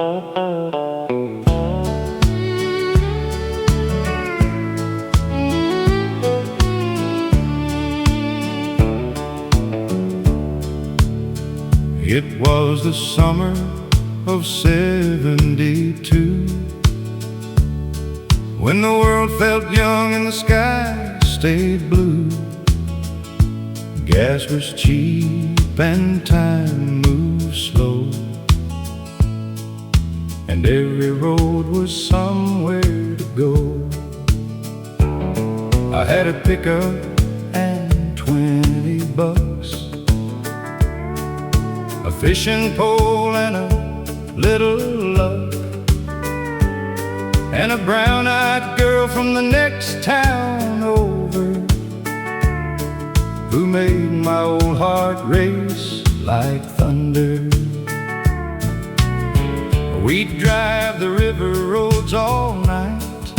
It was the summer of '72, when the world felt young and the sky stayed blue. Gas was cheap and time moved slow, and every road was somewhere to go. I had a pickup and $20, a fishing pole and a little love, and a brown-eyed girl from the next town over, who made my old heart race like thunder. We'd drive the river roads all night,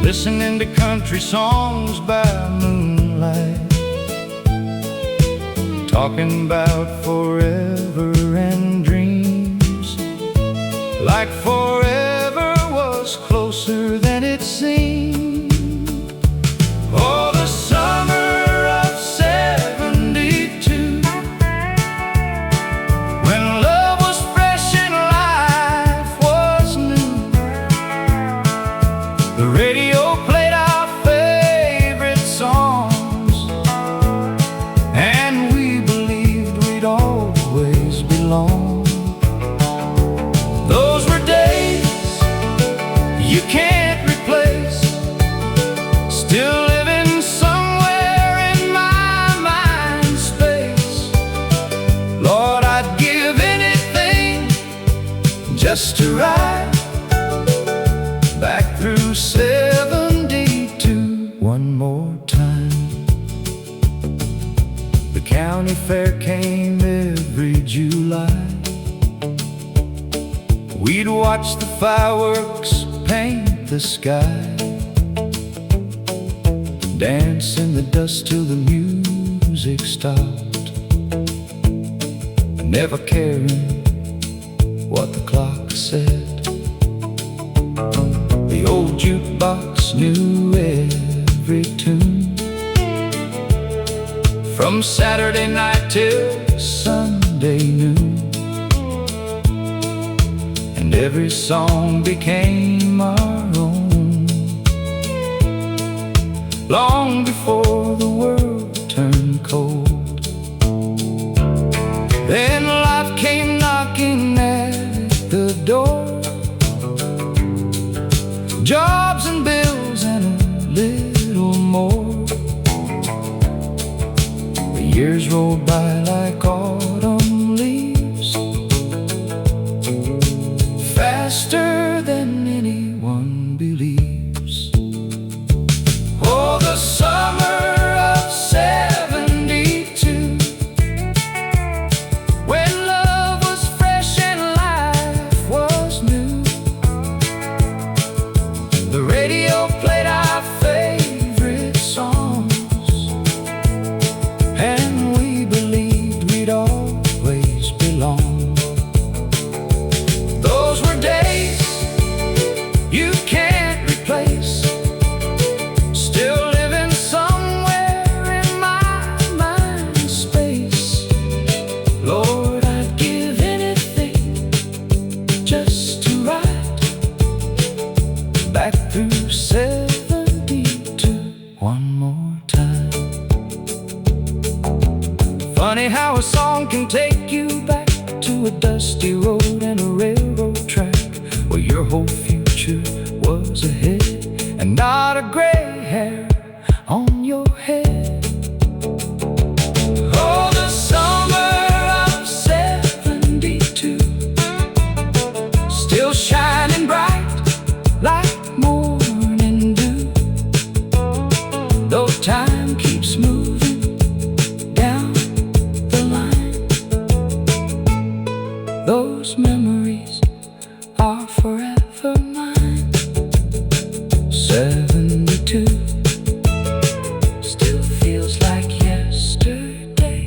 listening to country songs by moonlight, talking about forever and dreams, like forever was closer than it seemed. Oh, the summer of '72, when love was fresh and life was new. The radio played our favorite songs, and we believed we'd always belong. Those were days you can't replace, still living somewhere in my mind space. Lord, I'd give anything just to ride back through '72 one more time. The county fair came every July. We'd watch the fireworks paint the sky, dance in the dust till the music stopped, never caring what the clock said. The old jukebox knew every tune, from Saturday night till Sunday noon, and every song became our own, long before the world turned cold. Then life came knocking at the door, jobs and bills and a little more. The years rolled by like autumn leaves, faster than anyone believes. Oh, the summer of '72, when love was fresh and life was new. The radio played our favorite songs, and we believed we'd always belong. Those were days you can't replace, still living somewhere in my mind space. Lord, I'd give anything just to ride back through '72 one more time. Funny how a song can take you back to a dusty road and a railroad track, where your whole future was ahead and not a gray hair on your head. Oh, the summer of '72, still shining bright like morning dew, though time keeps moving down the line. Those memories are forever mine. '72 still feels like yesterday.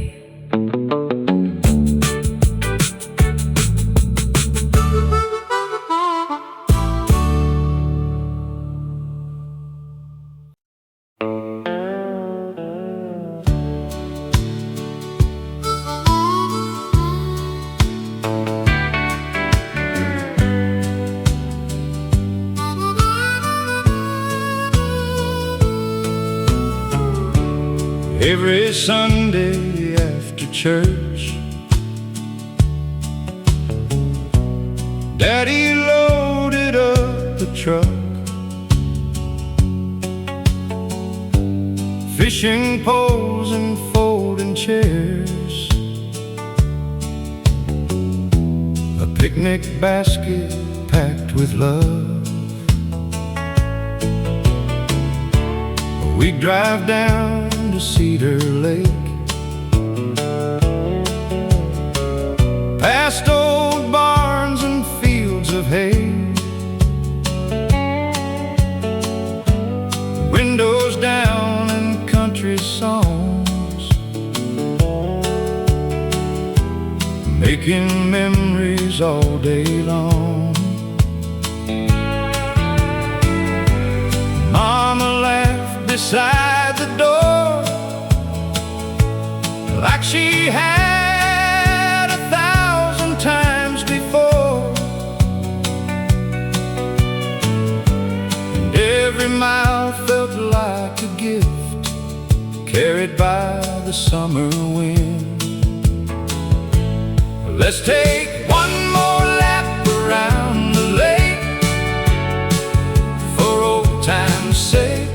every Sunday after church. Daddy loaded up the truck, fishing poles and folding chairs, a picnic basket packed with love. We'd drive down to Cedar Lake, past old barns and fields of hay, windows down and country songs, making memories all day long. Mama laughed beside the door like she had 1,000 times before, and every mile felt like a gift carried by the summer wind. Let's take one more lap around the lake, for old time's sake.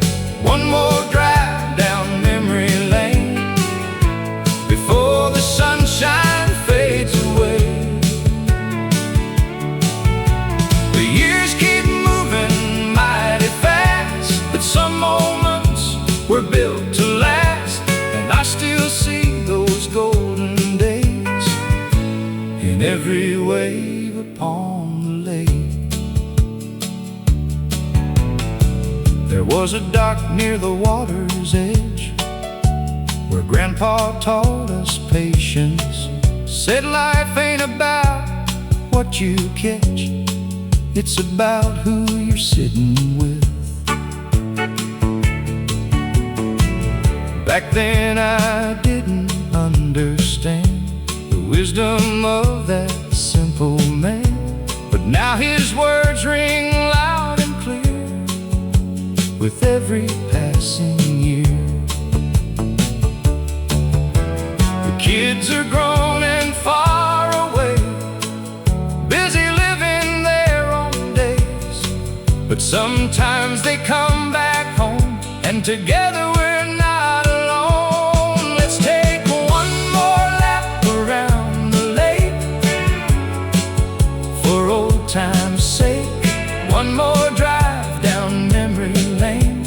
One more drive down memory lane before the sunshine fades away. The years keep moving mighty fast, but some moments were built to last, and I still see those golden days in every wave upon the lake. There was a dock near the water's edge where Grandpa taught us patience, said life ain't about what you catch, it's about who you're sitting with. Back then I didn't understand the wisdom of that simple man, but now his words ring loud and clear with every passing year. The kids are grown and far away, busy living their own days, but sometimes they come back home, and together we're not alone. Let's take one more lap around the lake, for old time's sake. One more drive down memory lane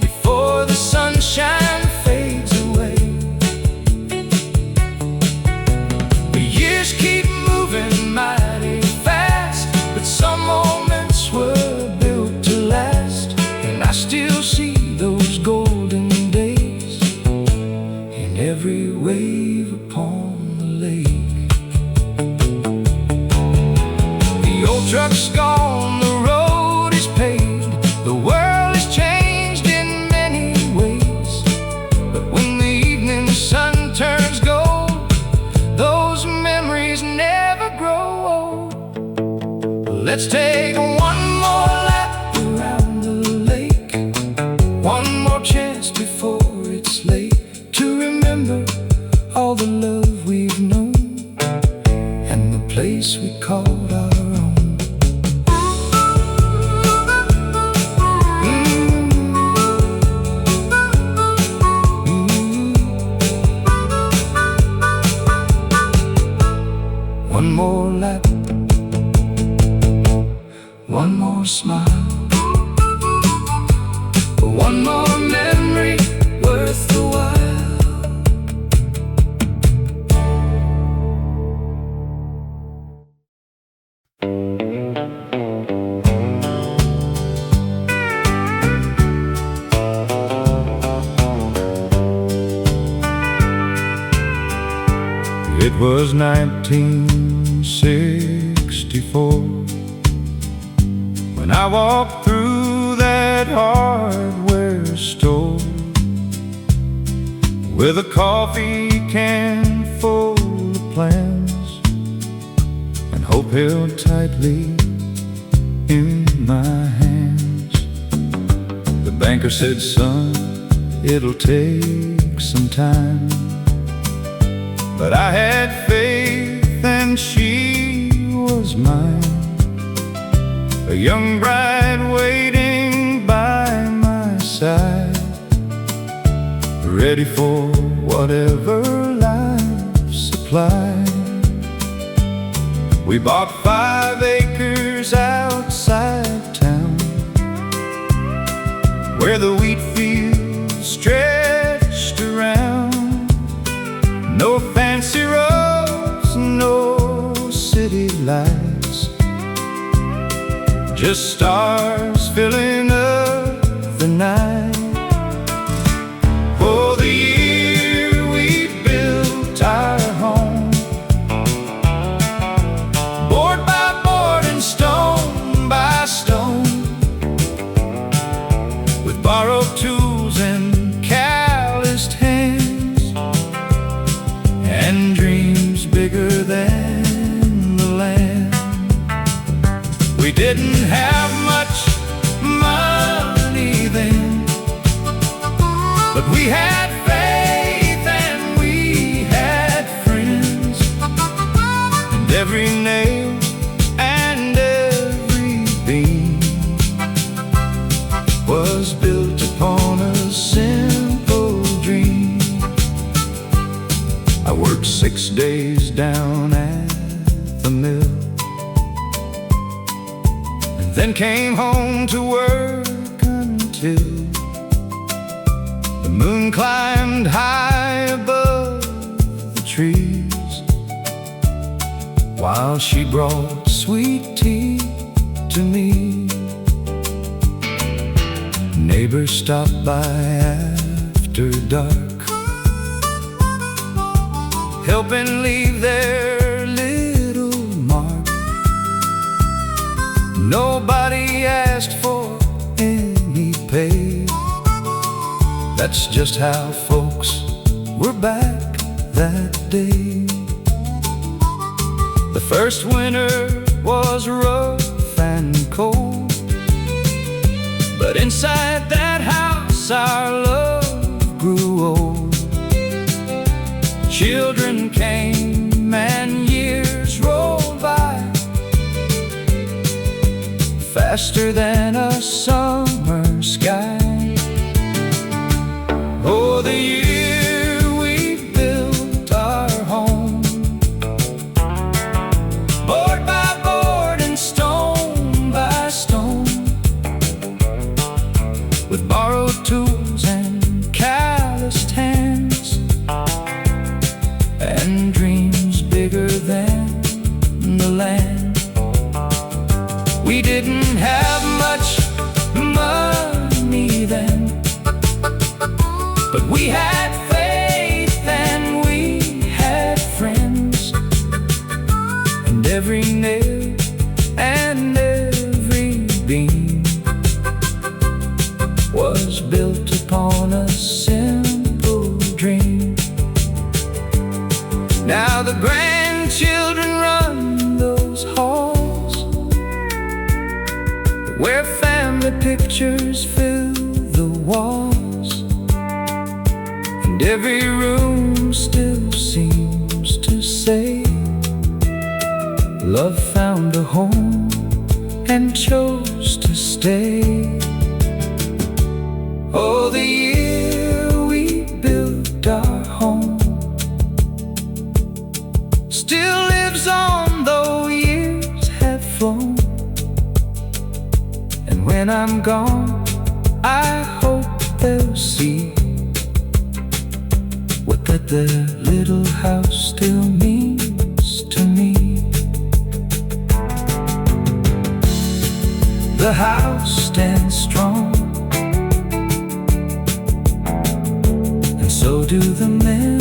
before the sunshine fades away. The years keep moving mighty fast, but some moments were built to last, and I still see those golden days in every wave upon the lake. The old truck's gone, the road is paved, the world has changed in many ways, but when the evening sun turns gold, those memories never grow old. Let's take one more lap around the lake, one more chance before it's late, to remember all the love we've known and the place we called our own. One more lap, one more smile, one more memory worth the while. It was 1964 when I walked through that hardware store with a coffee can full of plans and hope held tightly in my hands. The banker said, son, it'll take take some time. But I had faith and she was mine, a young bride waiting by my side, ready for whatever life supplied. We bought 5 acres outside town, where the wheat fields stretched around. No fancy roads, no city lights, just stars filling up the night. Oh, the year we built our home, board by board and stone by stone, with borrowed tools and calloused hands, and dreams bigger than the land. We didn't have much money then, but we had faith and we had friends, and every nail and every beam was built upon a simple dream. I worked 6 days down at the mill, and then came home to work until the moon climbed high above the trees, while she brought sweet tea to me. Neighbors stopped by after dark, helping leave their little mark. Nobody asked for any pay, that's just how folks were back that day. The first winter was rough and cold, but inside that house our love grew old. Children came and years rolled by, faster than a summer sky. Oh, the year we built our home, board by board and stone by stone, with borrowed tools and calloused hands, and dreams bigger than the land. We didn't have much money then, but we had faith and we had friends, and every nail and every beam was built upon a simple dream. Now the grandchildren run those halls, where family pictures fill the walls, and every room still seems to say, love found a home and chose to stay. Oh, the year we built our home still lives on, though years have flown. And when I'm gone, I hope they'll see what that their little house still means to me. The house stands strong, and so do the memories.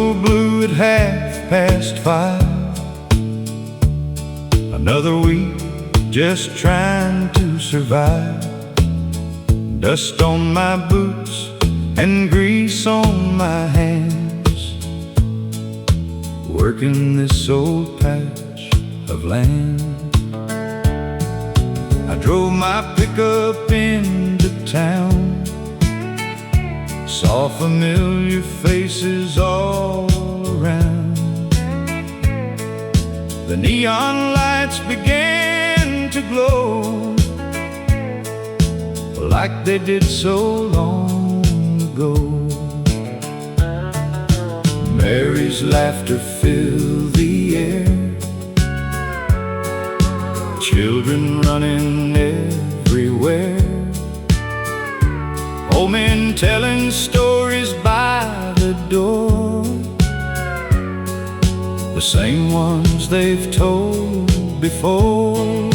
whistle blew at 5:30. Another week just trying to survive. Dust on my boots and grease on my hands, working this old patch of land. I drove my pickup into town, saw familiar faces all around. The neon lights began to glow like they did so long ago. Mary's laughter filled the air, children running everywhere, old men telling stories by the door, the same ones they've told before.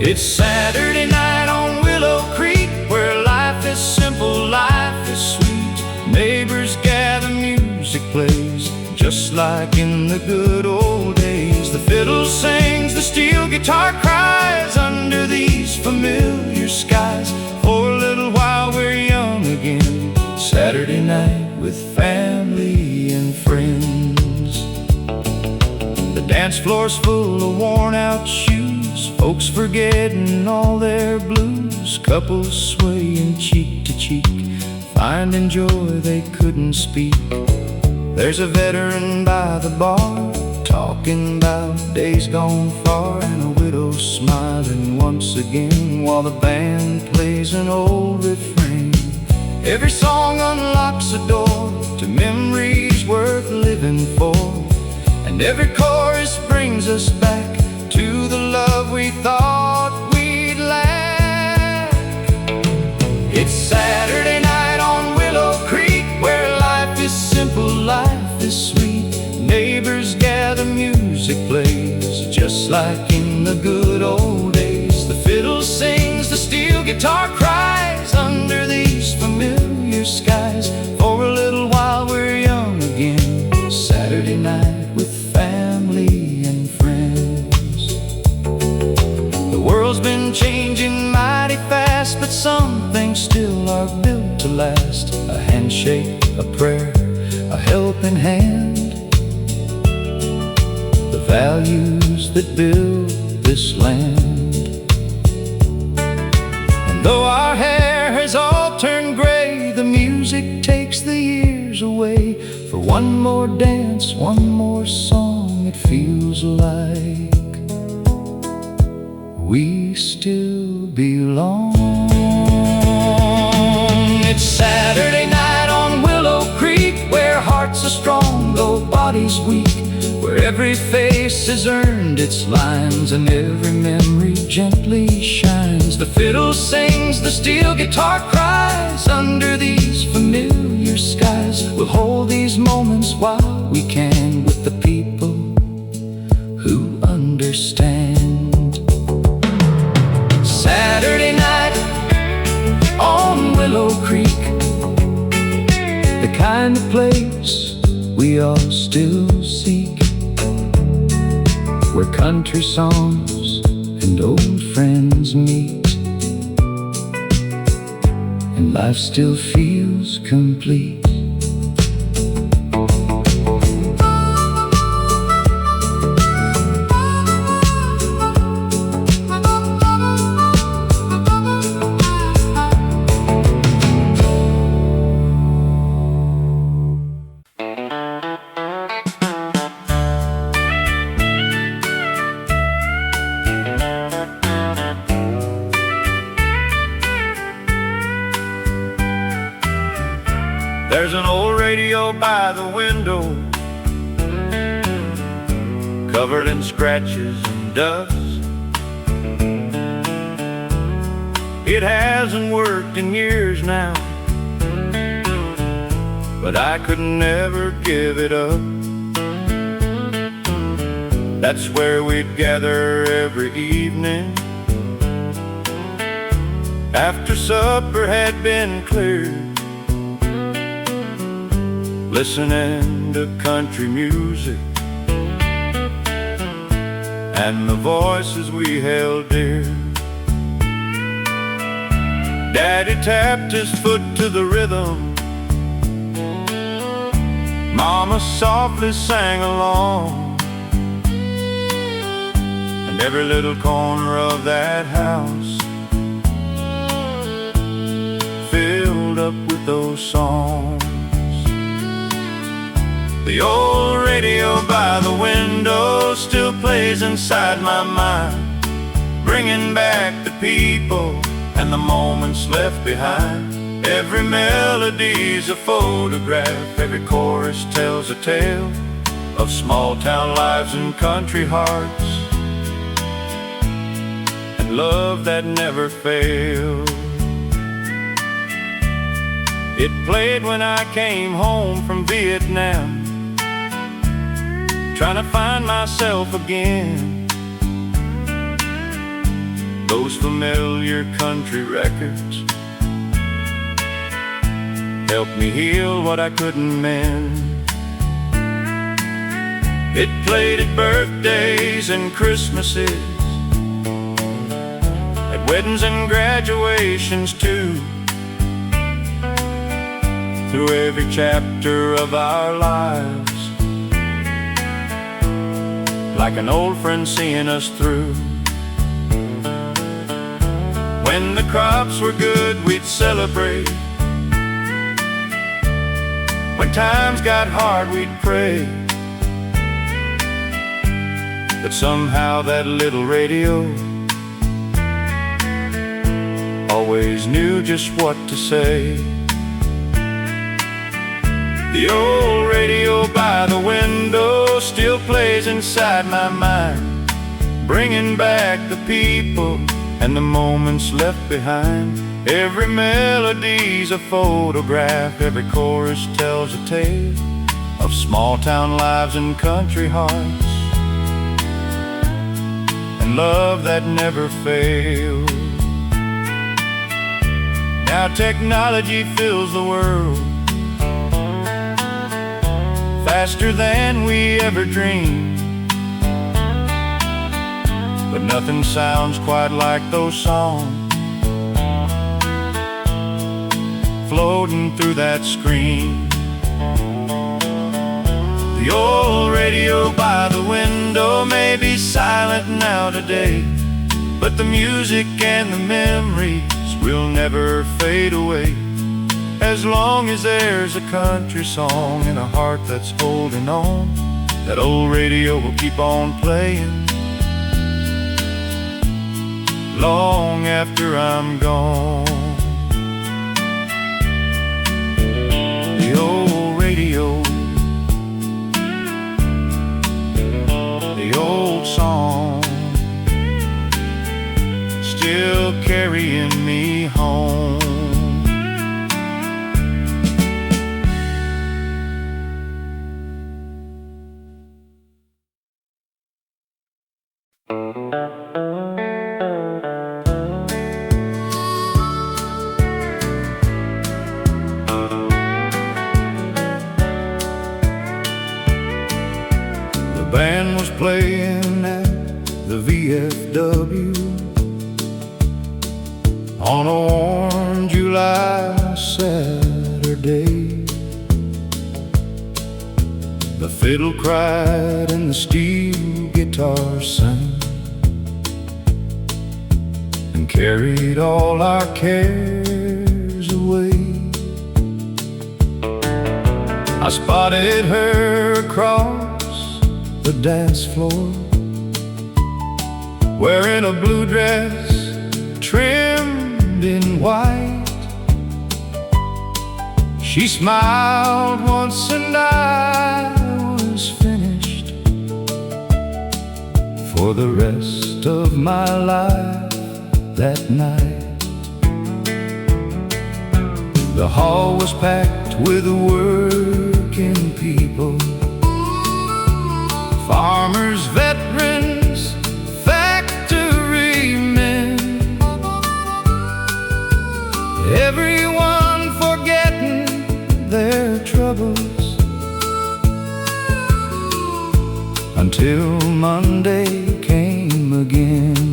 It's Saturday night on Willow Creek, where life is simple, life is sweet. Neighbors gather, music plays, just like in the good old days. The fiddle sings, the steel guitar cries, under these familiar skies. For a little while we're young again, Saturday night with family and friends. The dance floor's full of worn out shoes, folks forgetting all their blues, couples swaying cheek to cheek, finding joy they couldn't speak. There's a veteran by the bar, talking about days gone far, and a widow smiling once again while the band plays an old refrain. Every song unlocks a door to memories worth living for, and every chorus brings us back to the love we thought we'd lack. It's Saturday night on Willow Creek, where life is simple, life is sweet. Neighbors gather, music plays, just like in the good old days. The fiddle sings, the steel guitar cries, under these familiar skies. For a little while we're young again, Saturday night with family and friends. The world's been changing mighty fast, but some things still are built to last. A handshake, a prayer, a helping hand, the values that build this land. And though our hair has all turned gray, the music takes the years away. For one more dance, one more song, it feels like we still belong. It's Saturday night on Willow Creek, where hearts are strong though bodies weak, where every face has earned its lines and every memory gently shines. The fiddle sings, the steel guitar cries, under these familiar skies. We'll hold these moments while we can with the people who understand. Saturday night on Willow Creek, the kind of place we all still seek, where country songs and old friends meet, and life still feels complete. There's an old radio by the window, covered in scratches and dust. It hasn't worked in years now, but I could never give it up. That's where we'd gather every evening, after supper had been cleared. listening to country music and the voices we held dear. Daddy tapped his foot to the rhythm, Mama softly sang along, and every little corner of that house filled up with those songs. The old radio by the window still plays inside my mind, bringing back the people and the moments left behind. Every melody's a photograph, every chorus tells a tale of small town lives and country hearts, and love that never failed. It played when I came home from Vietnam, trying to find myself again. Those familiar country records helped me heal what I couldn't mend. It played at birthdays and Christmases, at weddings and graduations too, through every chapter of our lives, like an old friend seeing us through. When the crops were good, we'd celebrate. When times got hard, we'd pray. But somehow that little radio always knew just what to say. The old radio by the window still plays inside my mind, bringing back the people and the moments left behind. Every melody's a photograph, every chorus tells a tale of small town lives and country hearts, and love that never failed. Now technology fills the world faster than we ever dreamed, but nothing sounds quite like those songs floating through that screen. The old radio by the window may be silent now today, but the music and the memories will never fade away. As long as there's a country song in a heart that's holding on, that old radio will keep on playing long after I'm gone. The old radio, the old song, still carrying me home. The band was playing at the VFW on a warm July Saturday. The fiddle cried and the steel guitar sang, and carried all our cares away. I spotted her across the dance floor, wearing a blue dress trimmed in white. She smiled once and I was finished for the rest of my life that night. The hall was packed with working people, farmers, veterans, factory men, everyone forgetting their troubles until Monday came again.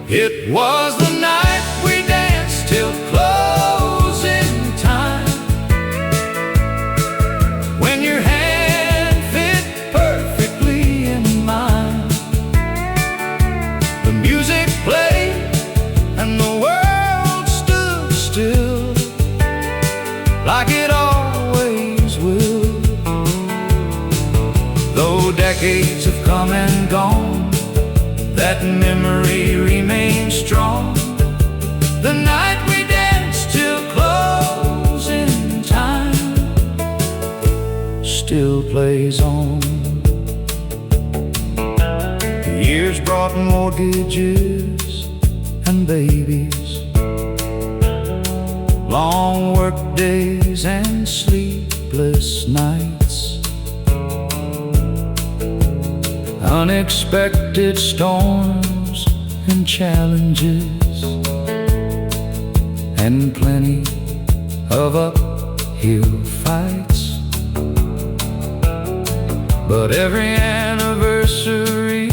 It was the night we danced till closing time, when your hand fit perfectly in mine. The music played and the world stood still, like it always will. Though decades have come and gone, that memory remains strong. The night we danced till closing time still plays on. The years brought mortgages and babies, long work days and sleepless nights, unexpected storms and challenges, and plenty of uphill fights. But every anniversary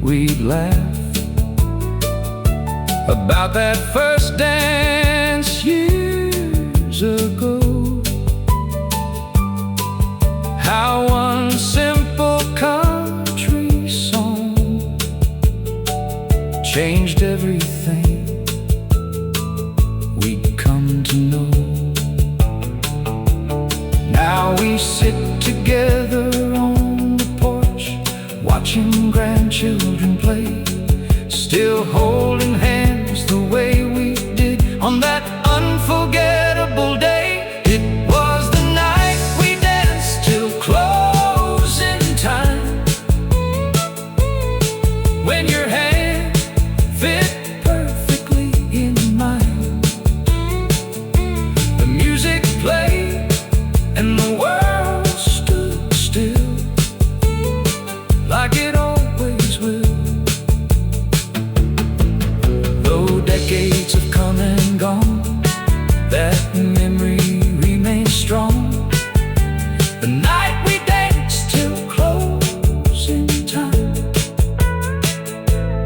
we'd laugh about that first dance years ago. How one simple country song changed everything we'd come to know. Now we sit together on the porch, watching grandchildren play, still holding hands the way we did on that unforgettable day. It was the night we danced till closing time, when your hand fit perfectly in mine. The music played and the world stood still, like it always will. Though decades have come and gone, that memory remains strong. The night we danced till closing time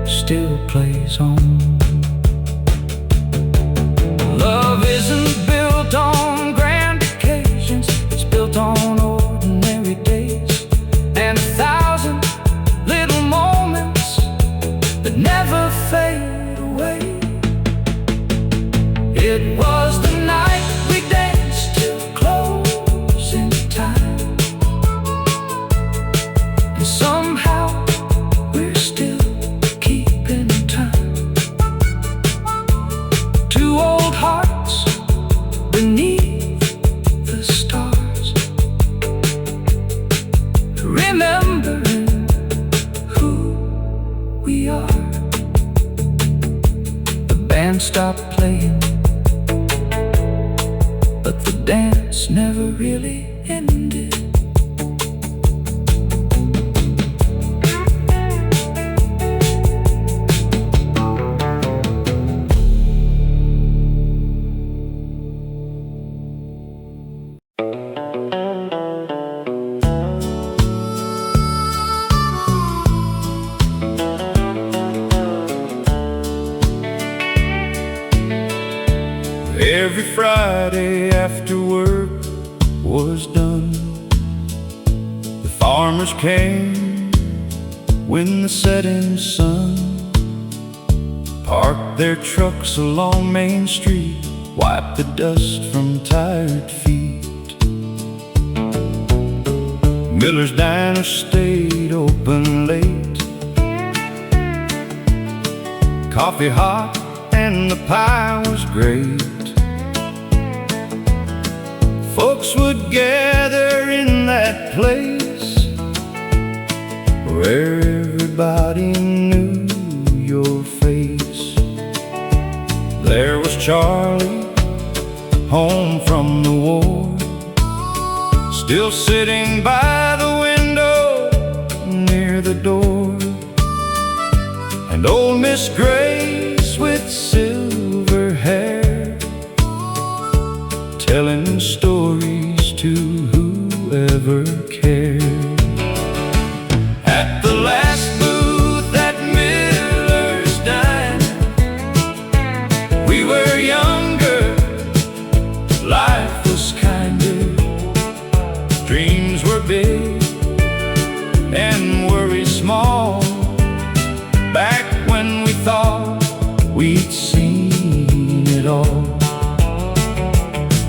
still plays on. Love isn't built on grand occasions, it's built on ordinary days, and 1,000 little moments that never fade away. It was the night we danced till closing time, and somehow we're still keeping time. Two old hearts beneath the stars, remembering who we are. The band stopped playing, but the dance never really ended. Every Friday after work was done, the farmers came when the setting sun, parked their trucks along Main Street, wiped the dust from tired feet. Miller's Diner stayed open late, coffee hot and the pie was great. Folks would gather in that place where everybody knew your face. There was Charlie, home from the war, still sitting by the window near the door. And old Miss Grace with silver hair, telling stories to whoever cared. Dreams were big and worries small, back when we thought we'd seen it all.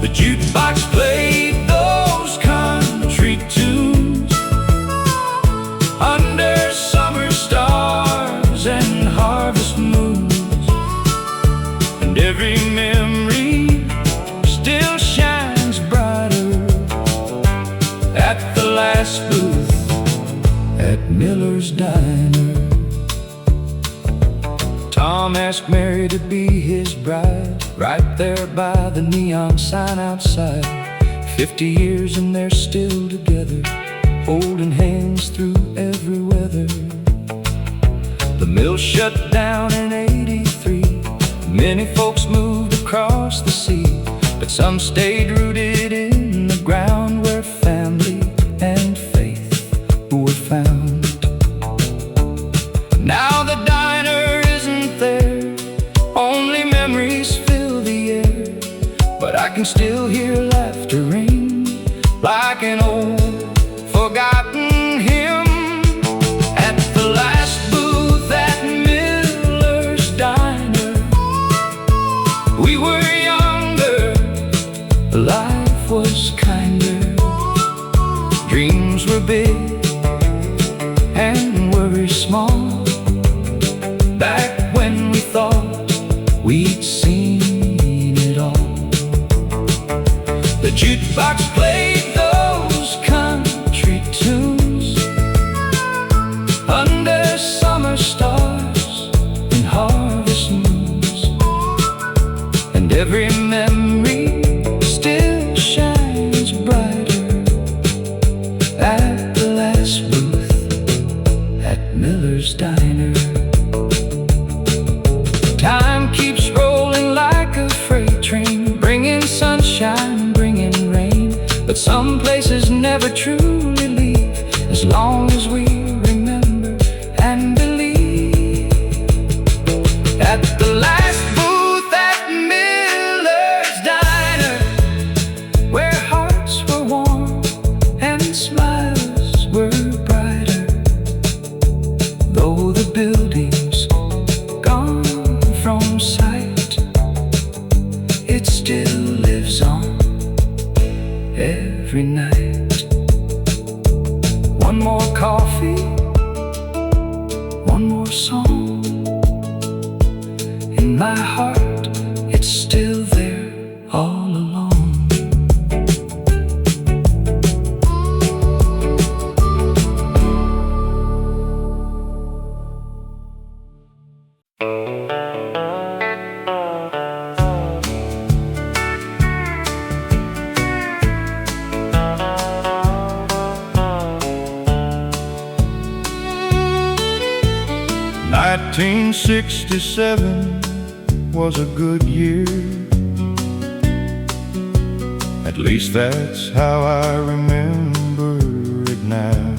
The jukebox played those country tunes under summer stars and harvest moons, and every memory still shines brighter at the last booth at Miller's Diner. Tom asked Mary to be his bride, right there by the neon sign outside. 50 years and they're still together, holding hands through every weather. The mill shut down in '83. Many folks moved across the sea, but some stayed rooted in the ground where family and faith were found. Now the diner isn't there, only memories fill the air, but I can still hear laughter ring like an old forgotten hymn at the last booth at Miller's Diner. We were younger, life was kinder, dreams were big and worries small, back when we thought we'd seen it all. The jukebox played those country tunes under summer stars and harvest moons, and every memory still shines brighter at the last booth at Miller's Diner. Time keeps rolling like a freight train, bringing sunshine, bringing rain, but some places never truly leave as long as we remember and believe. At the last booth at Miller's Diner, where hearts were warm and smiles were brighter, though the building's gone from sight, it still lives on every night. One more coffee, one more song, in my heart it's still there all along. '67 was a good year, at least that's how I remember it now.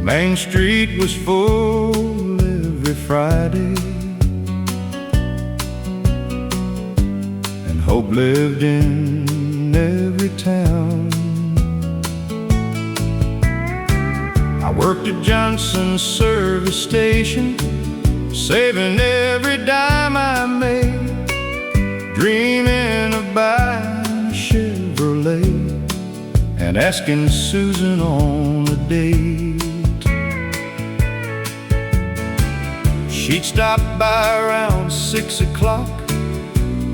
Main Street was full every Friday, and hope lived in every town. I worked at Johnson's service station, saving every dime I made, dreaming of buying a Chevrolet and asking Susan on a date. She'd stop by around 6 o'clock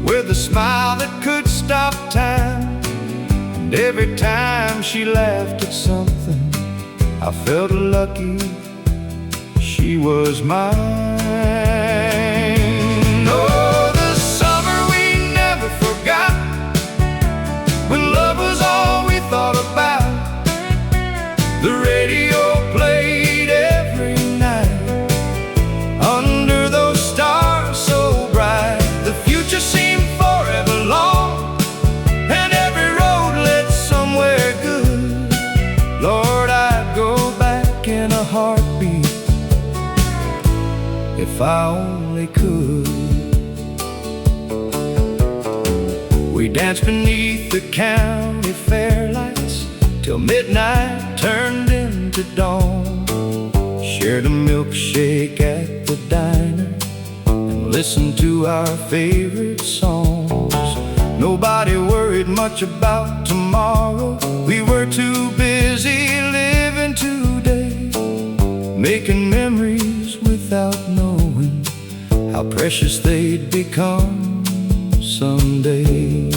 with a smile that could stop time, and every time she laughed at something, I felt lucky she was mine. Oh, the summer we never forgot, when love was all we thought about. The radio played every night under those stars so bright. The future seemed forever long, and every road led somewhere good. Lord, I'd go back in a heartbeat if I only could. We danced beneath the county fair lights till midnight turned into dawn. Shared a milkshake at the diner and listened to our favorite songs. Nobody worried much about tomorrow. We were too busy living today, making memories without knowing how precious they'd become someday.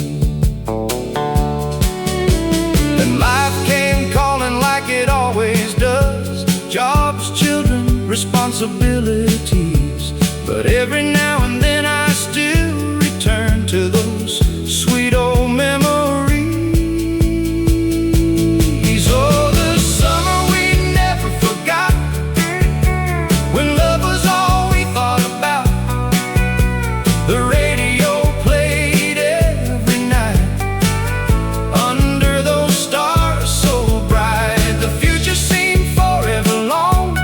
Then life came calling like it always does. Jobs, children, responsibilities. But every now and then I still return to those sweet old memories. Oh, the summer we never forgot, when love was all we thought about. The radio played every night under those stars so bright. The future seemed forever long,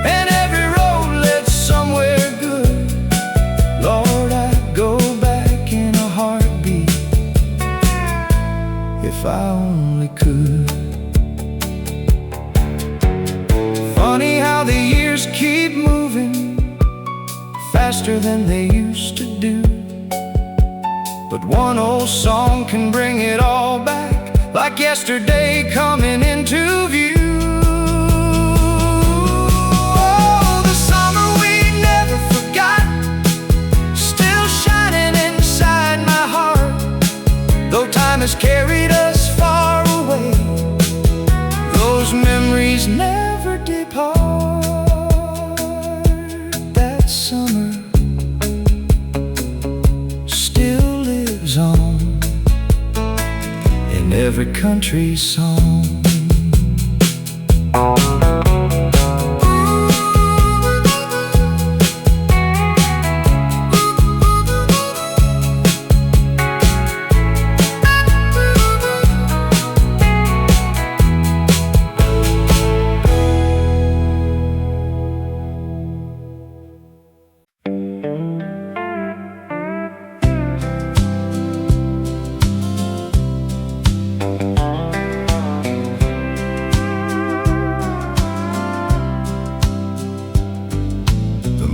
and every road led somewhere good. Lord, I'd go back in a heartbeat if I only could. Funny how the years keep moving faster than they used to do, but one old song can bring it all back, like yesterday coming into view. Oh, the summer we never forgot, still shining inside my heart. Though time has carried us far away, those memories never depart. That summer still lives on in every country song.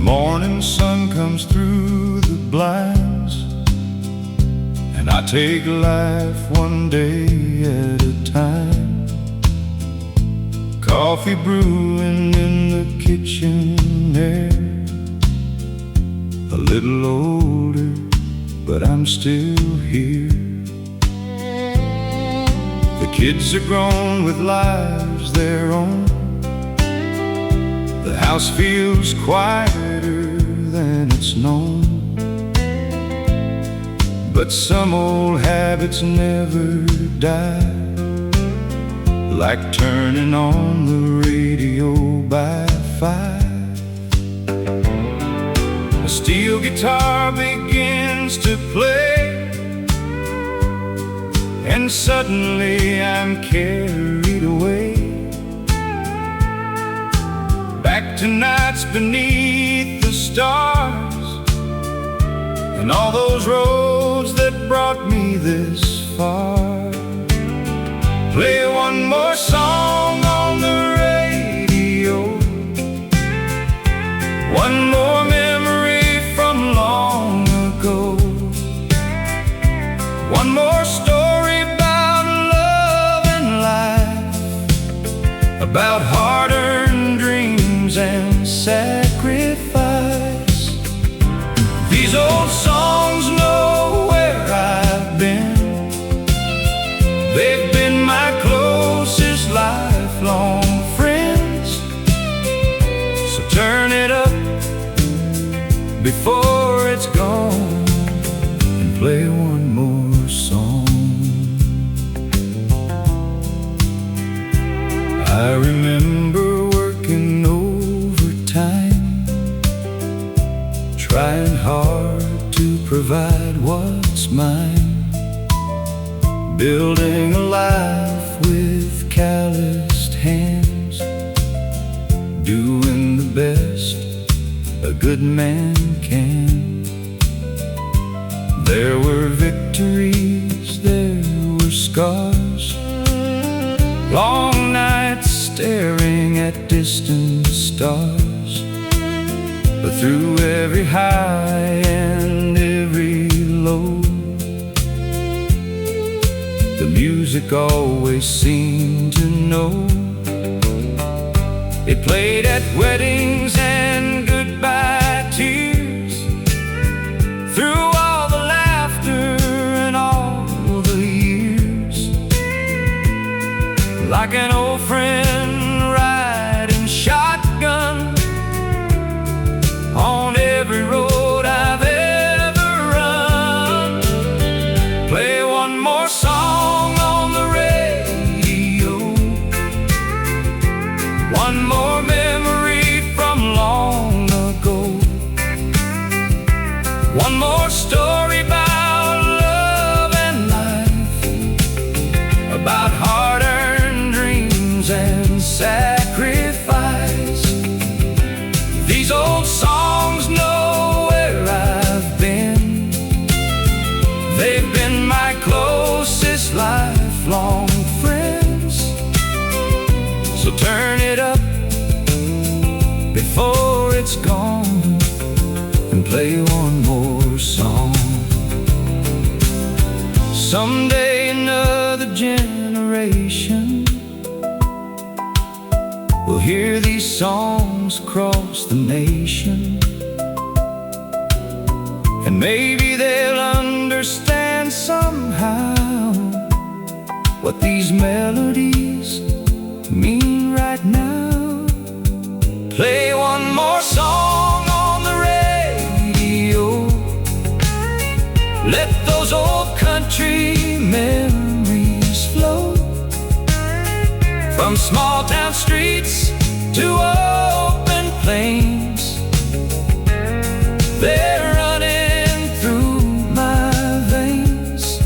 Morning sun comes through the blinds, and I take life one day at a time. Coffee brewing in the kitchen air. A little older, but I'm still here. The kids are grown with lives their own. The house feels quieter than it's known, but some old habits never die, like turning on the radio by 5. A steel guitar begins to play, and suddenly I'm carried away back to nights beneath the stars, and all those roads that brought me this far. Play one more song on the radio, one more memory from long ago, one more story about love and life, about hard-earned dreams and sacrifice. These old songs know where I've been. They've been my closest lifelong friends. So turn it up before it's gone and play one more song. I remember working overtime, trying hard to provide what's mine, building a life with calloused hands, doing the best a good man can. There were victories scars, long nights staring at distant stars. But through every high and every low, the music always seemed to know. It played at weddings and goodbye tears, through all the laughter and all the years. Like an old friend riding shotgun on every road I've ever run. Play one more song on the radio, one more memory from long ago, one more story about love and life, about hard-earned dreams and sacrifice. These old songs know where I've been. They've been my closest lifelong friends. So turn it up before it's gone and play one more song. Someday another generation will hear these songs across the nation, and maybe they'll understand somehow what these melodies mean right now. Play one more song on the radio, let those old country memories flow, from small town streets to open plains. They're running through my veins.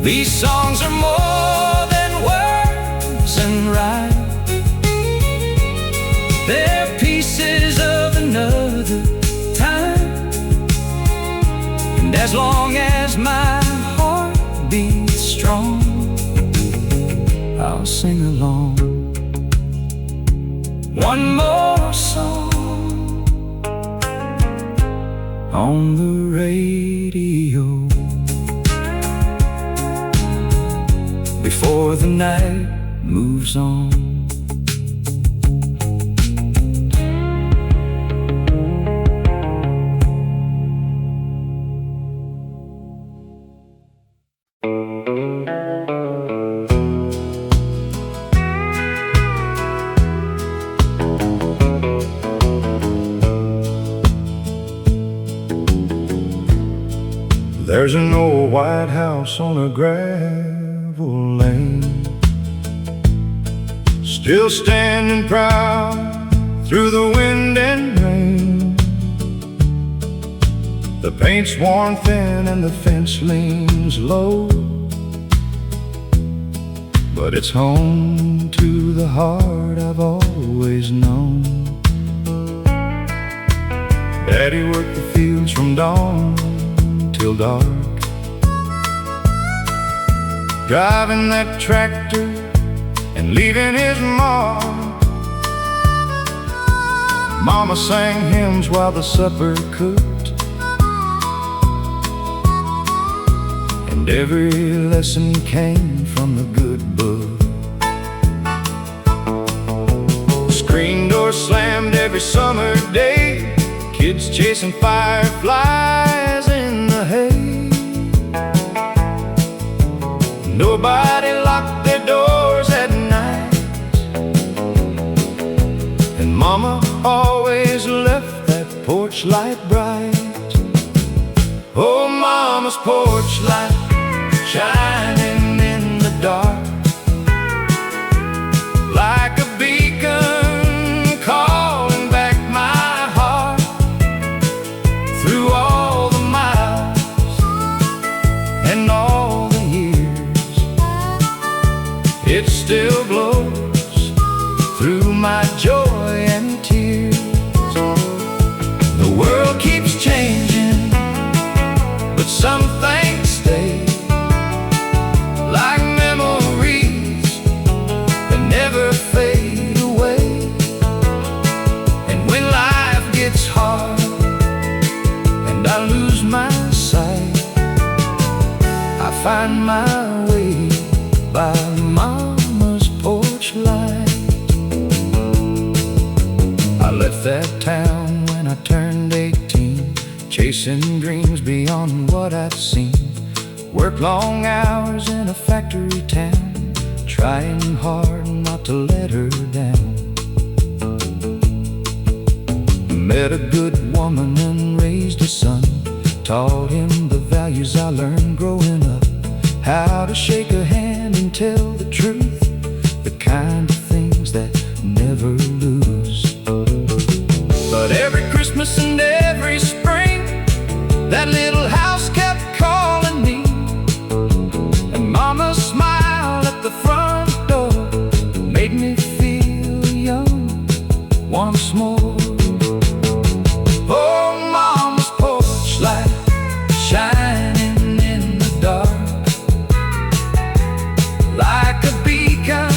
These songs are more than words and rhyme. They're pieces of another time. And as long as my heart beats strong, I'll sing along. One more song on the radio before the night moves on. There's an old white house on a gravel lane, still standing proud through the wind and rain. The paint's worn thin and the fence leans low, but it's home to the heart I've always known. Daddy worked the fields from dawn till dark, driving that tractor and leaving his mark. Mama sang hymns while the supper cooked, and every lesson came from the good book. The screen door slammed every summer day, kids chasing fireflies in the hay. Nobody locked their doors at night, and Mama always left that porch light bright. Oh, Mama's porch light shining in the dark, like a beacon calling back my heart. Through all the miles and all the years, it still glows through my joy and tears. The world keeps changing, but some things stay, like long hours in a factory town, trying hard not to let her down. Met a good woman and raised a son, taught him the values I learned growing up. How to shake a hand and tell the truth, the kind of things that never lose. But every Christmas and every spring, that little house kept calling me, and Mama smiled at the front door, made me feel young once more. Oh, Mama's porch light shining in the dark, like a beacon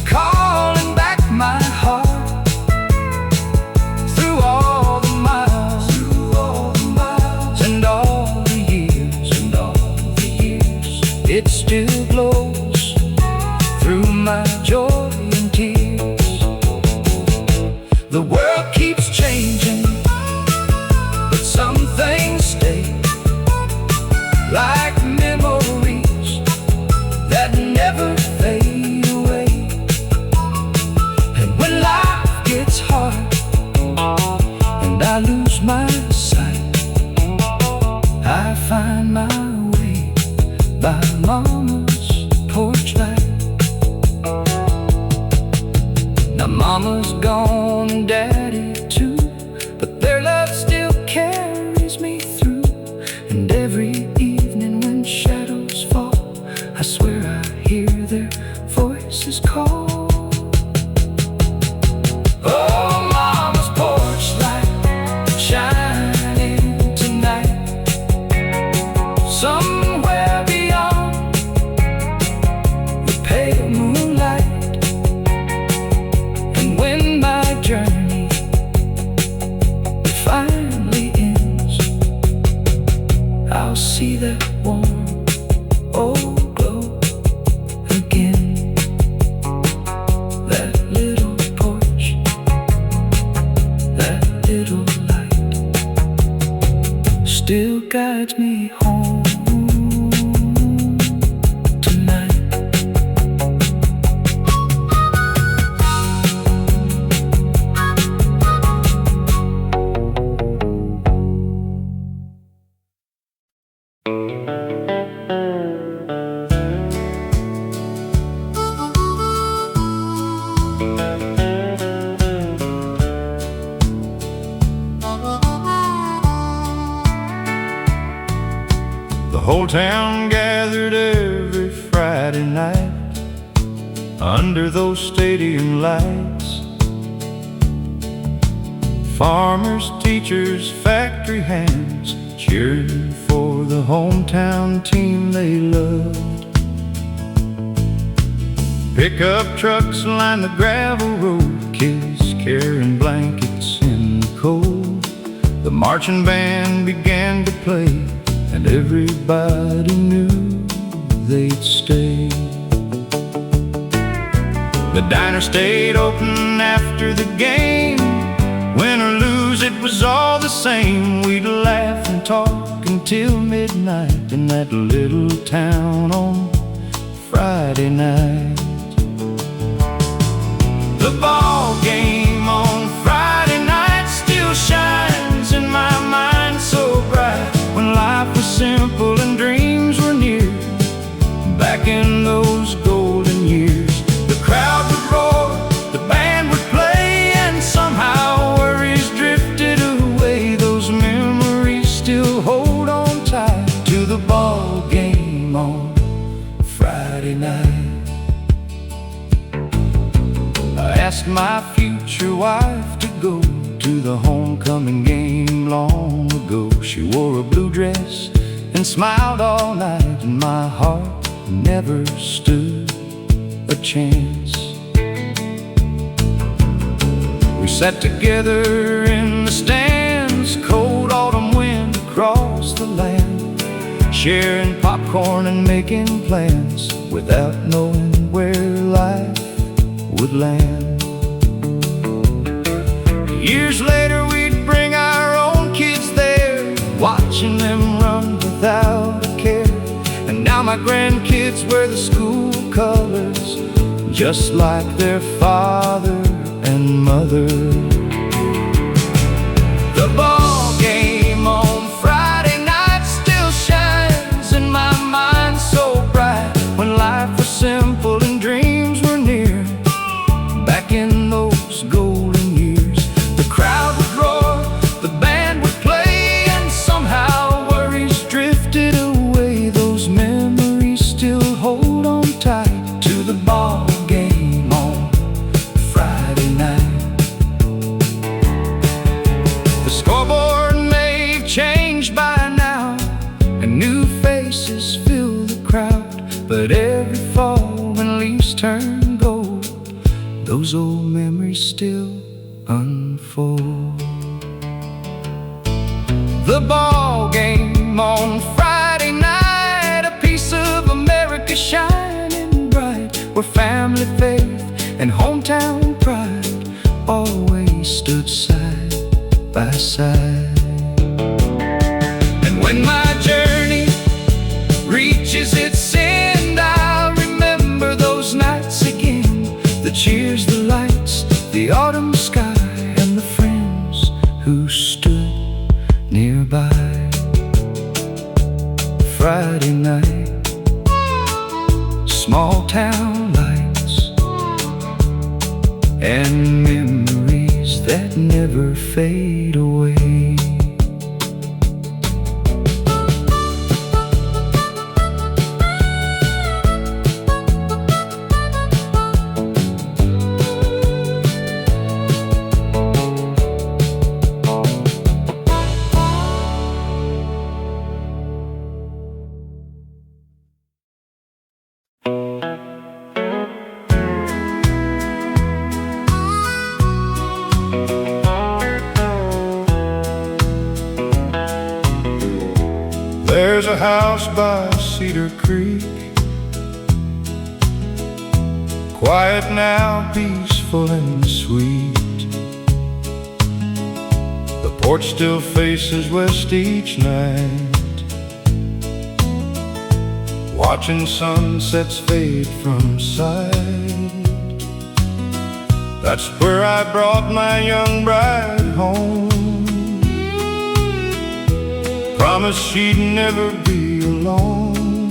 calling back my heart. Through all the miles, and all the years, it still glows through my joy and tears. The world keeps changing, but some things stay, like memories that never fade away. And when life gets hard and I lose my sight, I find my way by Mama's porch light. Now Mama's gone and Daddy too, but their love still carries me through. And every evening when shadows fall, I swear I hear their voices call. Oh, Mama's porch light shining tonight, somewhere beyond the pale moonlight. And when my journey finally ends, I'll see that warm old glow again. That little porch, that little light, still guides me home tonight. The whole town gathered every Friday night under those stadium lights. Farmers, teachers, factory hands cheering for the hometown team they loved. Pickup trucks lined the gravel road, kids carrying blankets in the cold. The marching band began to play, and everybody knew they'd stay. The diner stayed open after the game. Win or lose, it was all the same. We'd laugh and talk until midnight in that little town on Friday night. The ball game on Friday night still shines in my mind so bright. When life was simple and dreams were near, back in those golden years. The crowd would roar, the band would play, and somehow worries drifted away. Those memories still hold on tight to the ball game on Friday night. I asked my future wife to go to the homecoming game long ago. She wore a blue dress and smiled all night, and my heart never stood a chance. We sat together in the stands, cold autumn wind across the land, sharing popcorn and making plans without knowing where life would land. Years later we'd bring our own kids there, watching them run without a care. my grandkids wear the school colors, just like their father and mother. The ball game on Friday night still shines in my mind so bright, when life was simple and dreams were near. Back in those golden years, the crowd would roar, the band would play, and somehow worries drifted away. Those memories still hold on tight to the ball game on Friday night. The scoreboard may have changed by now, and new faces fill the crowd, but every fall when leaves turn gold, those old memories still unfold. The ball game on Friday night, a piece of America shining bright, where family faith and hometown pride always stood side by side. And when my journey reaches its end, I'll remember those nights again, the cheers, the lights, the autumn sky, and the friends who stood nearby. Friday night, small town lights, and memories that never fade away. There's a house by Cedar Creek, quiet now, peaceful and sweet. The porch still faces west each night, watching sunsets fade from sight. That's where I brought my young bride home, promised she'd never be alone.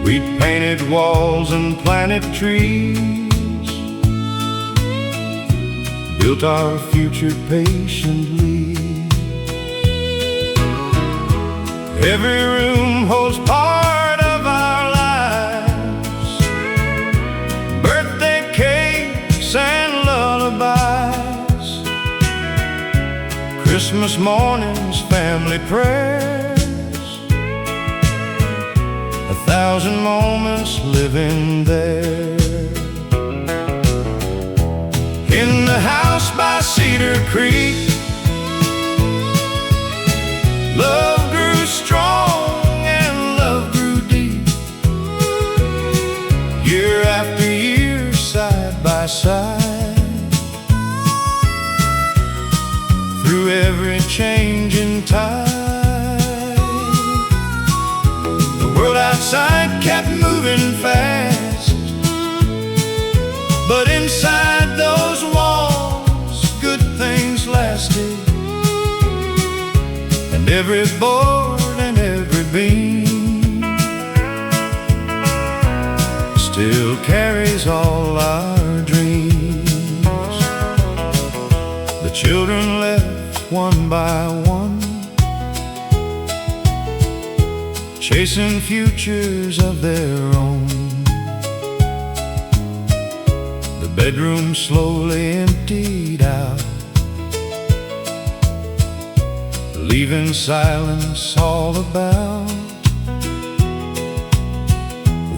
We painted walls and planted trees, built our future patiently. Every room holds part of our lives, birthday cakes and lullabies, Christmas mornings, family prayers, 1,000 moments living there. In the house by Cedar Creek, love grew strong and love grew deep. Year after year, side by side, through every change in tide. The world outside kept moving fast, but inside those walls good things lasted. And every board and every beam still carries all our dreams. The children left one by one, chasing futures of their own. The bedroom slowly emptied out, leaving silence all about.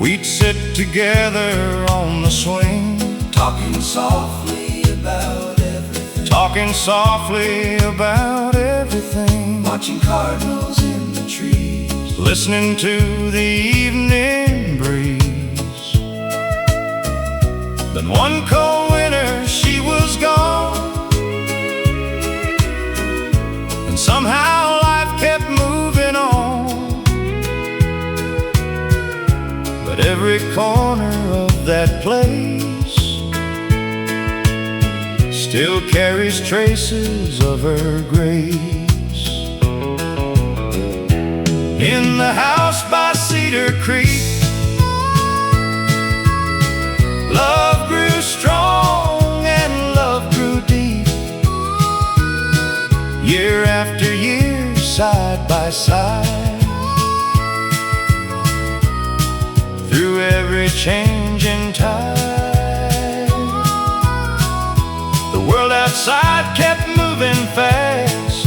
We'd sit together on the swing, Talking softly about everything, talking softly about everything, watching cardinals in the trees, listening to the evening breeze. Then one cold winter she was gone, and somehow life kept moving on. but every corner of that place still carries traces of her grace. In the house by Cedar Creek, love grew strong and love grew deep. Year after year, side by side, through every changing tide. The world outside kept moving fast,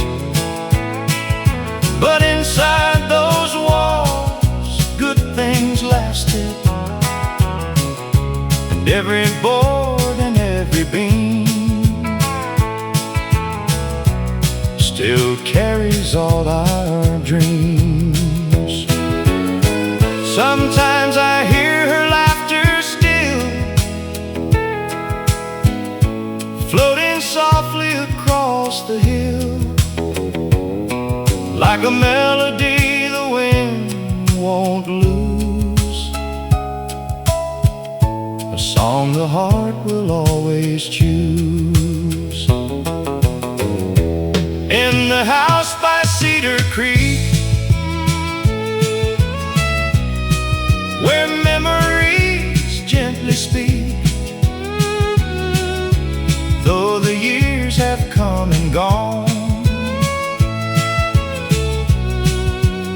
but inside those walls good things lasted. And every board and every beam still carries all our dreams. Sometimes I hear her laughter still, floating softly across the hill, like a melody the wind won't lose, a song the heart will always choose. In the house by Cedar Creek, where memories gently speak, though the years have come and gone,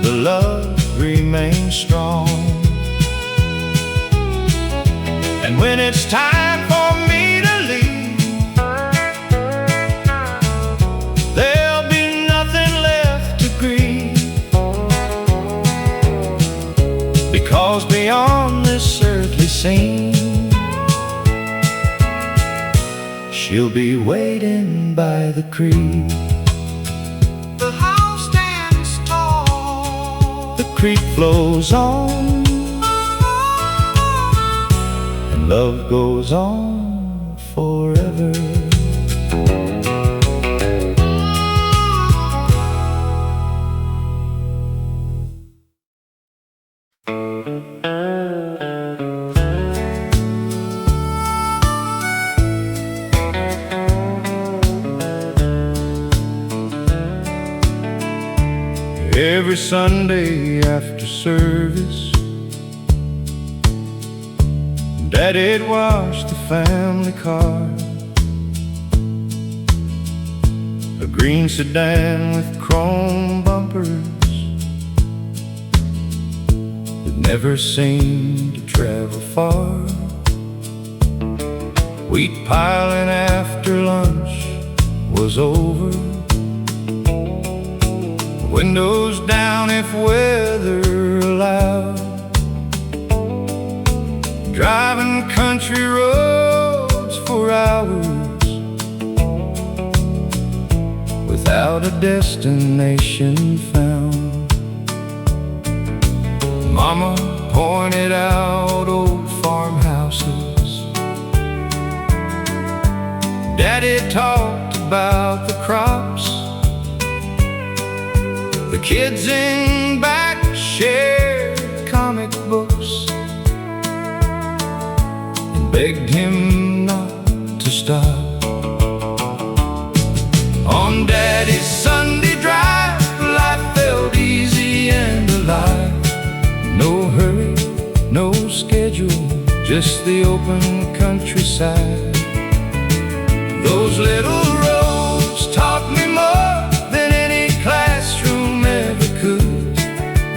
the love remains strong. And when it's time for me to leave, there'll be nothing left to grieve, because beyond this earthly scene, she'll be waiting by the creek. The house stands tall, the creek flows on, and love goes on forever. Every Sunday after service, Daddy'd wash the family car, a green sedan with chrome bumpers that never seemed to travel far. Wheat piling after lunch was over, windows down if weather allowed, driving country roads for hours without a destination found. Mama pointed out old farmhouses, Daddy talked about the crops. The kids in back shared comic books and begged him not to stop. On Daddy's Sunday drive, life felt easy and alive. No hurry, no schedule, just the open countryside. Those little roads taught me more than any classroom ever could,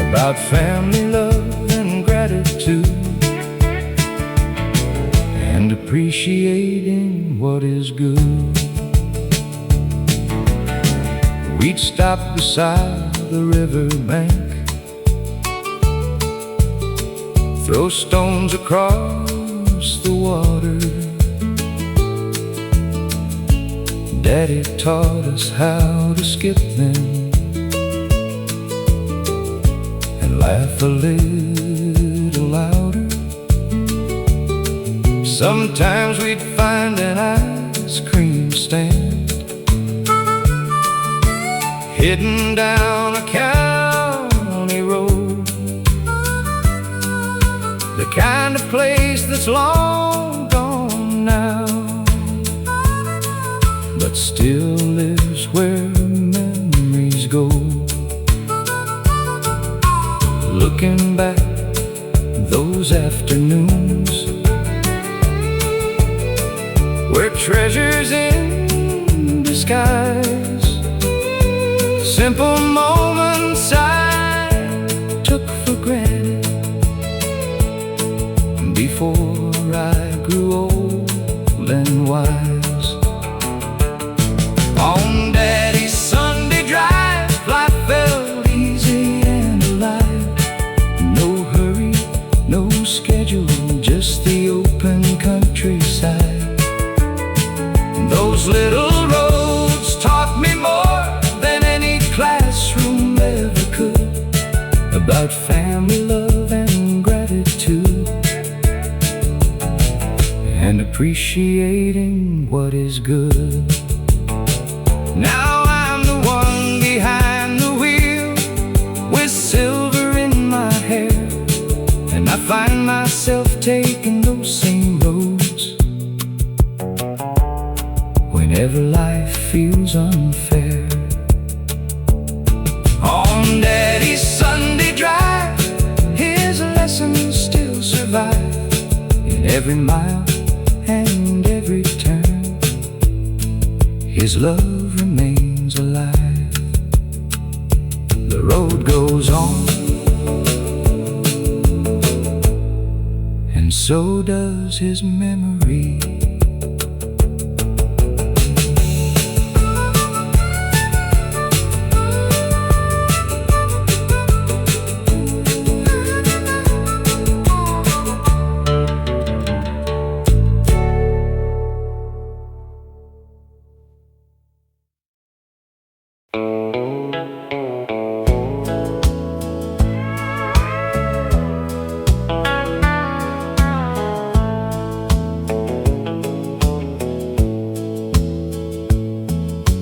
about family love and gratitude, and appreciating what is good. We'd stop beside the riverbank, throw stones across the water. Daddy taught us how to skip them and laugh a little louder. Sometimes we'd find an ice cream stand hidden down a county road, the kind of place that's long gone now, but still lives where memories go. Looking back those afternoons were treasures in disguise, simple moments I took for granted before I grew old and wise. On Daddy's Sunday drive, life felt easy and alive. No hurry, no schedule, just the open countryside. Those little roads taught me more than any classroom ever could, about family love and gratitude, and appreciating what is good. Now I'm the one behind the wheel with silver in my hair, and I find myself taking those same roads whenever life feels unfair. On Daddy's Sunday drive, his lessons still survive in every mile and every turn. His love remains alive. The road goes on, and so does his memory.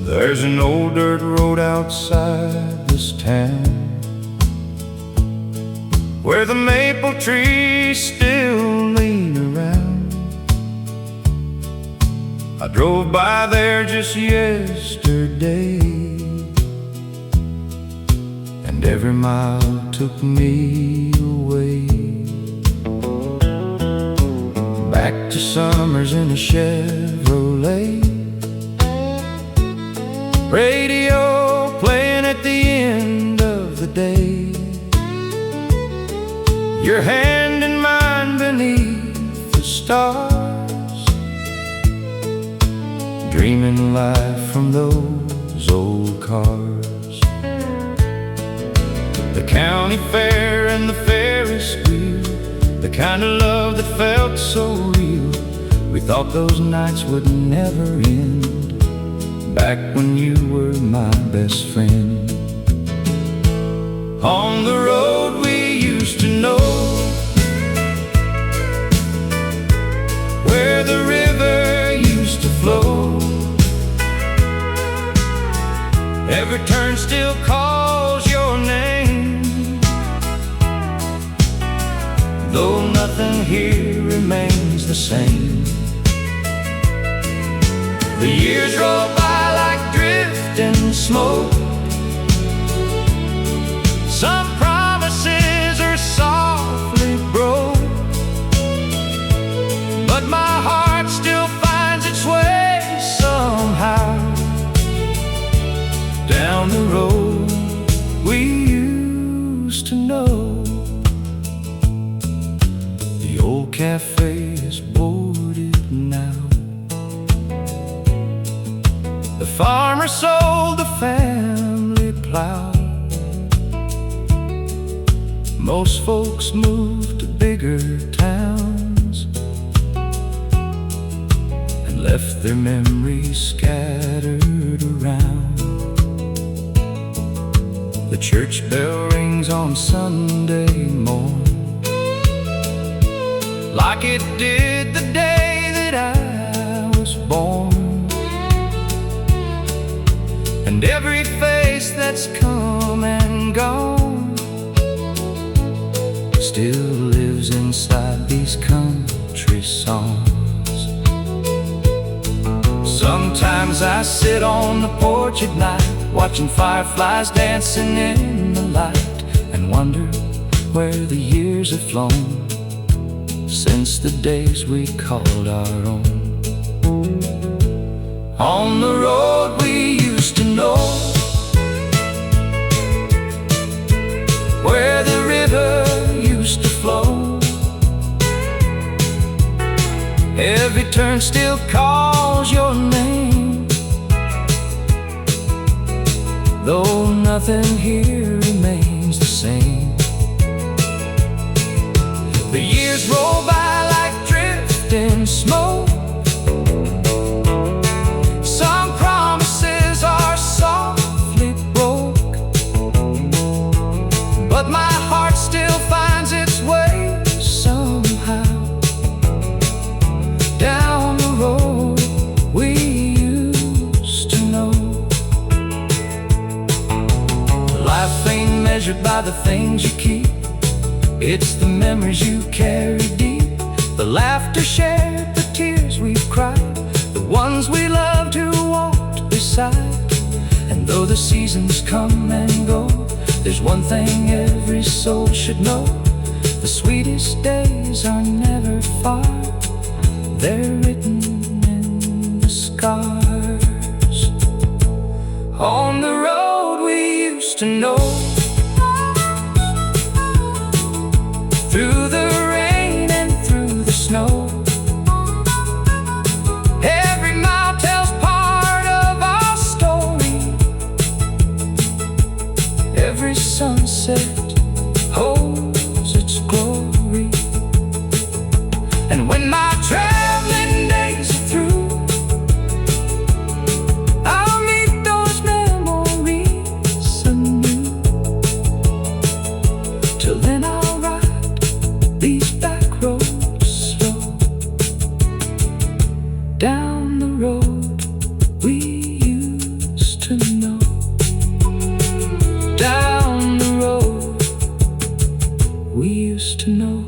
There's an old dirt road outside this town where the maple trees still lean around. I drove by there just yesterday, and every mile took me away, back to summers in a Chevrolet. Radio playing at the end of the day, your hand in mine beneath the stars, dreaming life from those old cars. The county fair and the Ferris wheel, the kind of love that felt so real. We thought those nights would never end, back when you were my best friend. On the road we used to know, where the river used to flow, every turn still calls your name, though nothing here remains the same. The years roll by like drifting smoke, some promises are softly broke, but my heart still finds its way somehow down the road we used to know. The old cafe is boarded now, the farmer sold the family plow, most folks moved to bigger towns and left their memories scattered around. The church bell rings on Sunday morn, like it did the day that I was born. And every face that's come and gone still lives inside these country songs. Sometimes I sit on the porch at night, watching fireflies dancing in the light, and wonder where the years have flown since the days we called our own. On the road we used to know, where the river used to flow. Every turn still calls your name, though nothing here remains the same. The years roll by like drifting smoke. Some promises are softly broke, but my heart still finds its way somehow down the road we used to know. Life ain't measured by the things you keep, it's the memories you carry deep. The laughter shared, the tears we've cried, the ones we loved who walked beside. And though the seasons come and go, there's one thing every soul should know: the sweetest days are never far, they're written in the scars. On the road we used to know, through the rain and through the snow. Every mile tells part of our story, every sunset holds its glory. And when my traveling days are through, I'll meet those memories anew. Till then I'll ride these back roads slow, down the road we used to know. Down the road we used to know,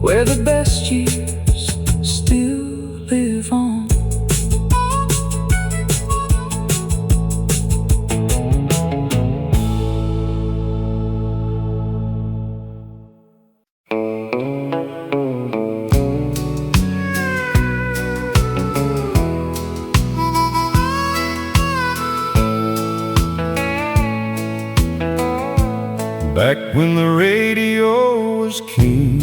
where the best years still live on. Back when the radio was king,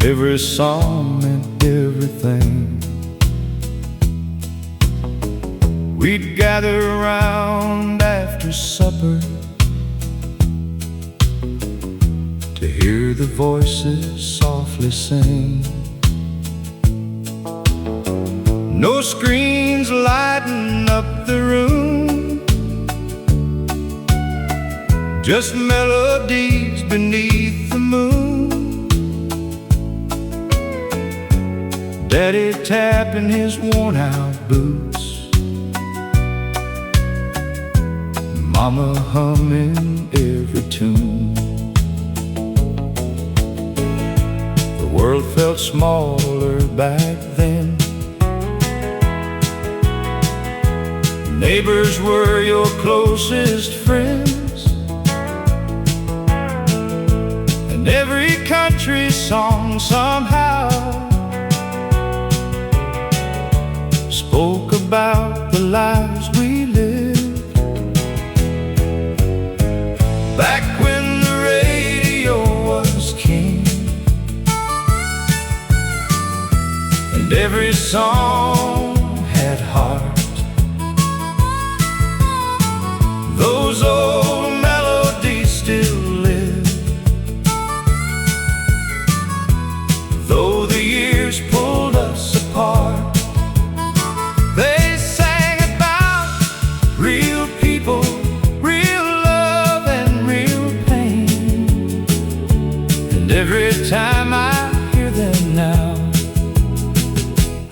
every song meant everything. We'd gather around after supper to hear the voices softly sing. No screens lighting up the room, just melodies beneath the moon. Daddy tapping his worn-out boots, Mama humming every tune. The world felt smaller back then. Neighbors were your closest friends, and every country song somehow spoke about the lives we lived. Back when the radio was king, and every song had heart. Those old melodies still live, though the years pulled us apart. They sang about real people, real love and real pain. And every time I hear them now,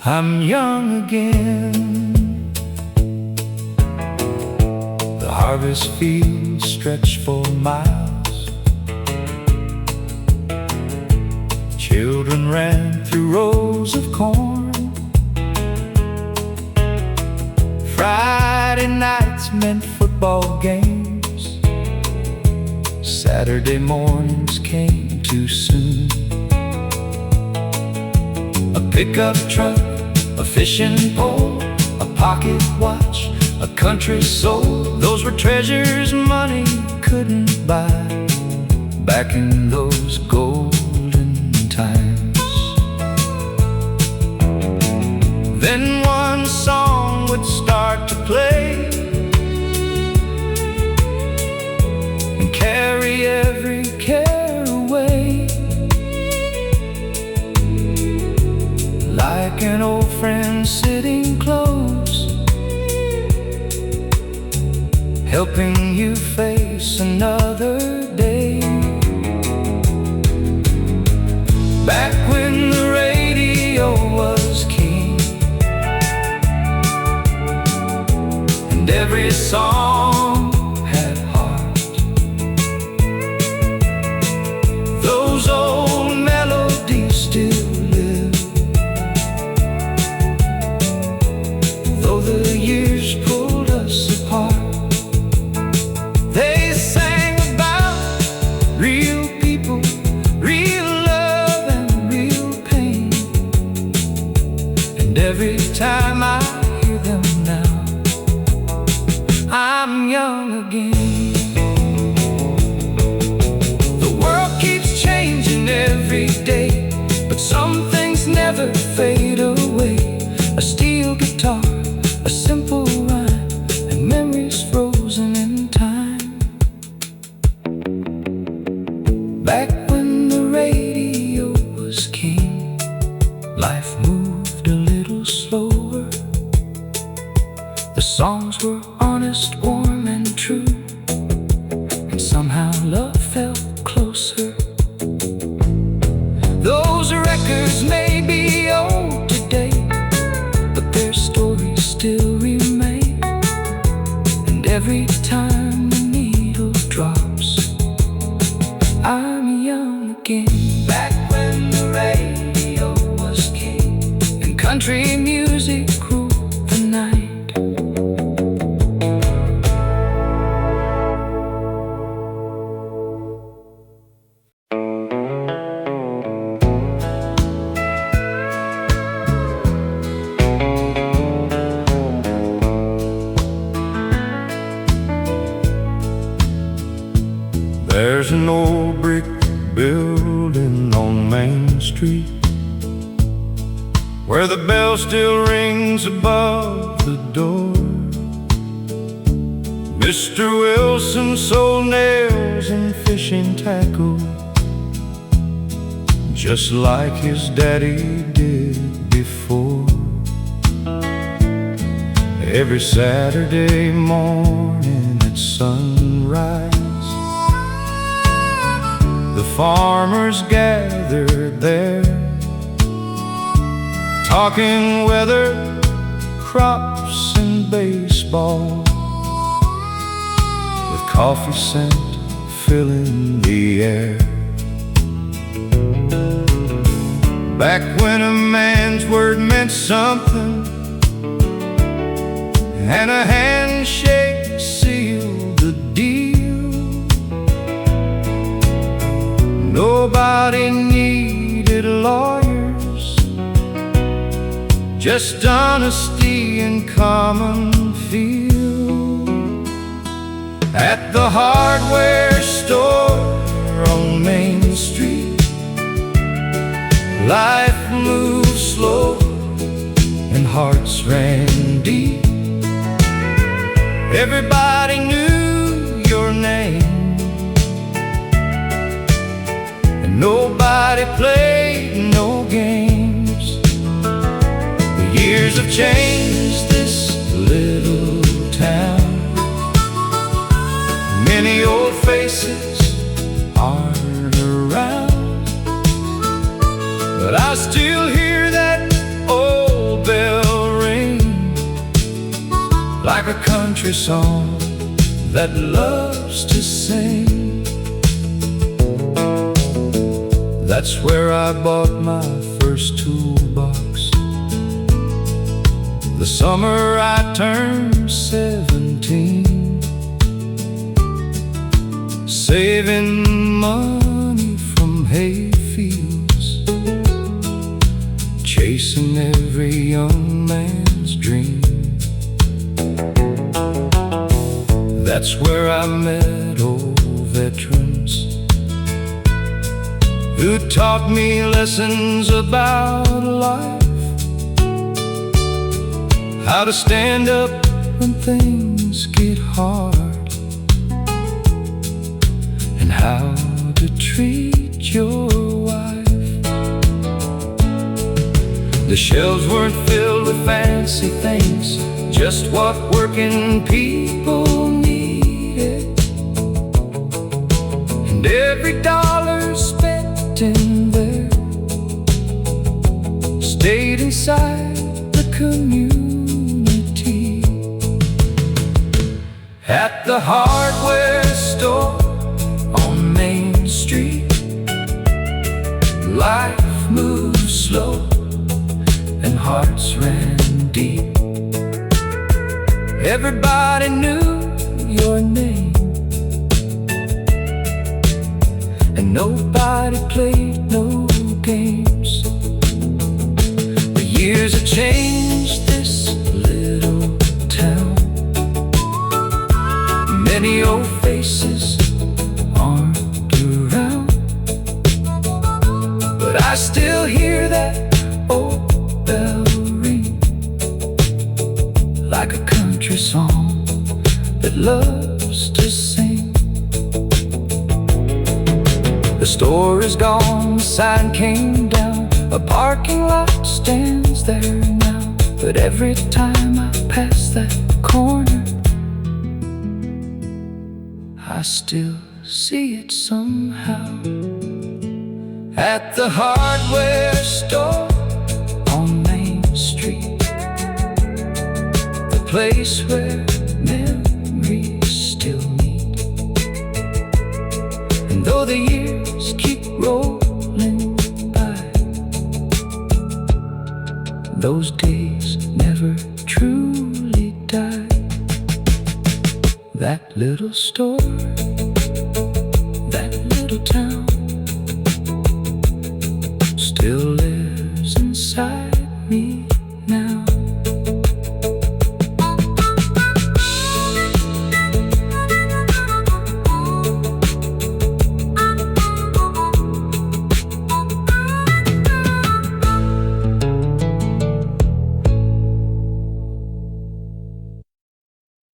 I'm young again. The Harvest fields stretch for miles. Children ran through rows of corn. Friday nights meant football games. Saturday mornings came too soon. A pickup truck, a fishing pole, a pocket watch, a country soul. Those were treasures money couldn't buy back in those golden times. Then one song would start to play and carry every care away, like an old friend sitting close, helping you face another day. Back when the radio was king, and every song had heart. Those old melodies still live, though the years pulled us apart. They sang about real people, real love and real pain. And every time I hear them now, I'm young again. The world keeps changing every day, but some things never fade away. A steel guitar, a simple rhyme, and memories frozen in time. Back when the radio was king, life moved a little slower. The songs were honest, warm and true, and somehow love felt closer. Those records may be old today, but their stories still remain. And every time the needle drops, I'm young again. Back when the radio was king, and country music ruled the night. There's an old brick building on Main Street where the bell still rings above the door. Mr. Wilson sold nails and fishing tackle, just like his daddy did before. Every Saturday morning at sunrise, the farmers gathered there, talking weather, crops, and baseball, with coffee scent filling the air. Back when a man's word meant something, and a handshake sealed the deal. Nobody needed lawyers, just honesty and common feel. At the hardware store on Main Street, life moved slow and hearts ran deep. Everybody knew your name, and nobody played no games. The years have changed this little town. Many old faces aren't around, but I still hear that old bell ring, like a country song that loves to sing. That's where I bought my first toolbox, the summer I turned 17. Saving money from hay fields, chasing every young man's dream. That's where I met old veterans who taught me lessons about life, how to stand up when things get hard, and how to treat your wife. The shelves weren't filled with fancy things, just what working people needed. And every dollar spent in there stayed inside the community. At the hardware store on Main Street, life moved slow and hearts ran deep. Everybody knew your name, and nobody played no games. The years have changed this little town. Many old faces aren't around, but I still hear that old bell ring, like a country song that loves to sing. The store is gone, the sign came down, a parking lot stands there now. But every time I pass that corner, I still see it somehow. At the hardware store on Main Street, the place where memories still meet. And though the years keep rolling by, those days never truly die. That little store